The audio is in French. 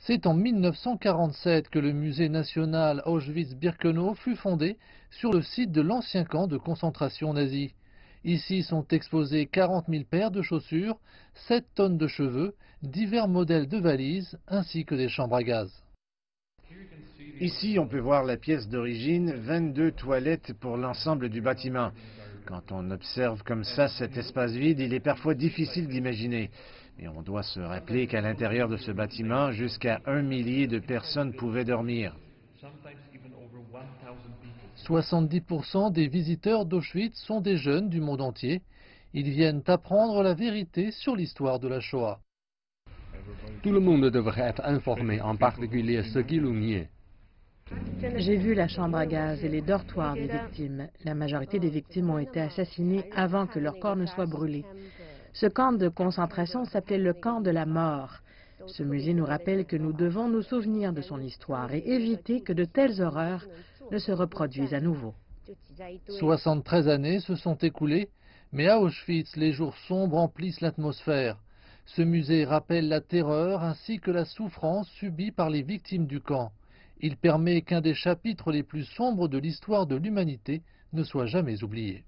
C'est en 1947 que le musée national Auschwitz-Birkenau fut fondé sur le site de l'ancien camp de concentration nazi. Ici sont exposés 40 000 paires de chaussures, 7 tonnes de cheveux, divers modèles de valises ainsi que des chambres à gaz. Ici, on peut voir la pièce d'origine, 22 toilettes pour l'ensemble du bâtiment. Quand on observe comme ça cet espace vide, il est parfois difficile d'imaginer. Et on doit se rappeler qu'à l'intérieur de ce bâtiment, jusqu'à 1 millier de personnes pouvaient dormir. 70% des visiteurs d'Auschwitz sont des jeunes du monde entier. Ils viennent apprendre la vérité sur l'histoire de la Shoah. Tout le monde devrait être informé, en particulier ceux qui l'ont nié. J'ai vu la chambre à gaz et les dortoirs des victimes. La majorité des victimes ont été assassinées avant que leur corps ne soit brûlé. Ce camp de concentration s'appelait le camp de la mort. Ce musée nous rappelle que nous devons nous souvenir de son histoire et éviter que de telles horreurs ne se reproduisent à nouveau. 73 années se sont écoulées, mais à Auschwitz, les jours sombres emplissent l'atmosphère. Ce musée rappelle la terreur ainsi que la souffrance subie par les victimes du camp. Il permet qu'un des chapitres les plus sombres de l'histoire de l'humanité ne soit jamais oublié.